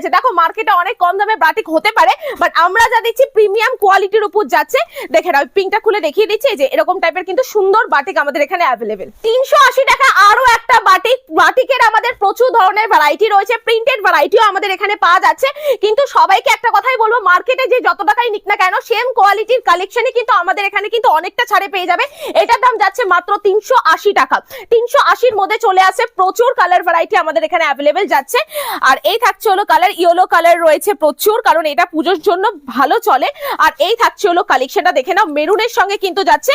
দেখো মার্কেটে অনেক কম দামে বাটিক হতে পারে, বাট আমরা যা দিচ্ছি প্রিমিয়াম কোয়ালিটির উপর যাচ্ছে। দেখে নাও পিঙ্কটা খুলে দেখিয়ে দিচ্ছি, যে এরকম টাইপের কিন্তু সুন্দর বাটিক আমাদের এখানে অ্যাভেলেবেল। 380 টাকা আরো একটা বাটিক। বাটিকের আমাদের প্রচুর ধরনের ভ্যারাইটি রয়েছে, প্রিন্টেড ভ্যারাইটিও আমাদের এখানে পাওয়া যাচ্ছে। কিন্তু সবাইকে একটা কথাই বলবো, মার্কেটে যে যত টাকাই নিক না কেন সেম কোয়ালিটির কালেকশনই কিন্তু আমাদের এখানে কিন্তু অনেকটা ছাড়ে পেয়ে যাবে। এটার দাম যাচ্ছে মাত্র 380 টাকা। 380-র মধ্যে চলে আসে প্রচুর কালার ভ্যারাইটি আমাদের এখানে অ্যাভেলেবেল যাচ্ছে। আর এই থাকছে হলো ইয়েলো কালার রয়েছে প্রচুর, কারণ এটা পুজোর জন্য ভালো চলে। আর এই থাকছে হলো কালেকশনটা দেখে নাও, মেরুনের সঙ্গে কিন্তু যাচ্ছে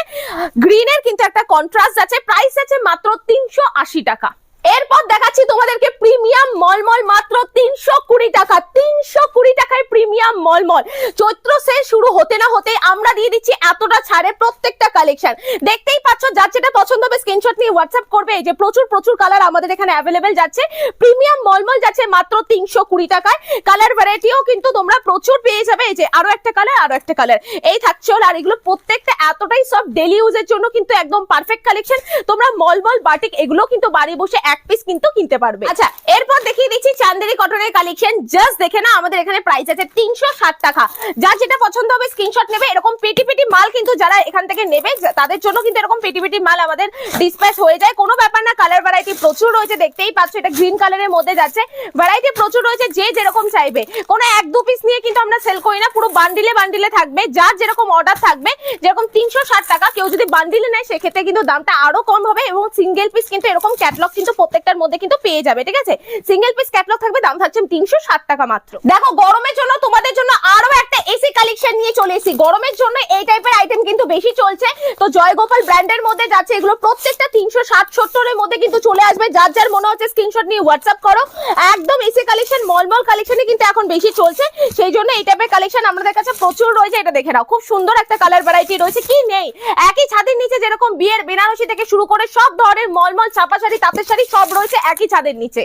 গ্রিনের কিন্তু একটা কন্ট্রাস্ট আছে। প্রাইস আছে মাত্র 380 টাকা। এরপর দেখাচ্ছি তোমাদেরকে প্রিমিয়াম মলমল মাত্র 320 টাকা। 320 টাকায় প্রিমিয়াম মলমল। চৈত্র সেল শুরু হতে না হতে আমরা দিয়ে দিচ্ছি এতটা ছাড়ে প্রত্যেকটা কালেকশন। দেখতেই পাচ্ছ, যার যেটা পছন্দ হবে স্ক্রিনশট নিয়ে হোয়াটসঅ্যাপ করবে। এই যে প্রচুর কালার আমাদের এখানে অ্যাভেলেবেল যাচ্ছে। প্রিমিয়াম মলমল যাচ্ছে মাত্র 320 টাকায়। কালার ভ্যারাইটিও কিন্তু তোমরা প্রচুর পেয়ে যাবে। এই যে আরো একটা কালার, এই থাকছে। আর এগুলো প্রত্যেকটা এতটাই সব ডেলি ইউজের জন্য কিন্তু একদম পারফেক্ট কালেকশন। তোমরা মলমল বাটিক এগুলো কিন্তু বাড়ি বসে এক পিস কিন্তু কিনতে পারবে। আচ্ছা, এরপর দেখিয়ে দিচ্ছি চান্দেরি কটনের কালেকশন। জাস্ট দেখে না, আমাদের এখানে প্রাইস আছে 360 টাকা। যার যেটা পছন্দ হবে স্ক্রিনশট নেবে। এরকম পেটি মাল কিন্তু যারা এখান থেকে নেবে তাদের জন্য কিন্তু এরকম পেটি মাল আমাদের ডিসপ্যাচ হয়ে যায়, কোনো ব্যাপার না। কালার ভ্যারাইটি প্রচুর রয়েছে, দেখতেই পাচ্ছ এটা গ্রিন কালারের মধ্যে যাচ্ছে। ভ্যারাইটি প্রচুর রয়েছে, যে যেরকম চাইবে। কোনো এক দু পিস নিয়ে কিন্তু আমরা সেল করি না, পুরো বান্ডিলে থাকবে। যার যেরকম অর্ডার থাকবে, যেরকম 360 টাকা, কেউ যদি বান্ডিলে নেয় সেক্ষেত্রে কিন্তু দামটা আরো কম হবে। এবং সিঙ্গেল পিস কিন্তু এরকম ক্যাটালগ কিন্তু প্রত্যেকটার মধ্যে কিন্তু পেয়ে যাবে, ঠিক আছে। সিঙ্গেল পিস ক্যাটালগ থাকবে, দাম থাকছে 360 টাকা মাত্র। দেখো গরমের জন্য তোমাদের জন্য আরো একটা এসি কালেকশন নিয়ে চলে এসেছি। গরমের জন্য এই টাইপের আইটেম কিন্তু বেশি চলছে। তো জয়গোপাল ব্র্যান্ডের মধ্যে যাচ্ছে এগুলো প্রত্যেকটা 360-70 এর মধ্যে কিন্তু চলে আসবে। যার যার মনে হচ্ছে স্ক্রিনশট নিয়ে হোয়াটসঅ্যাপ করো। একদম এসি কালেকশন, মলমল কালেকশনই কিন্তু এখন বেশি চলছে, সেই জন্য এই টাইপের কালেকশন আমাদের কাছে প্রচুর রয়েছে। এটা দেখে নাও, খুব সুন্দর একটা কালার ভ্যারাইটি রয়েছে। কি নেই, একই ছাদের নিচে যেরকম বিয়ের বেনারসি থেকে শুরু করে সব ধরনের মলমল ছাপা শাড়ি, তাঁতের শাড়ি সব রয়েছে একই ছাদের নিচে।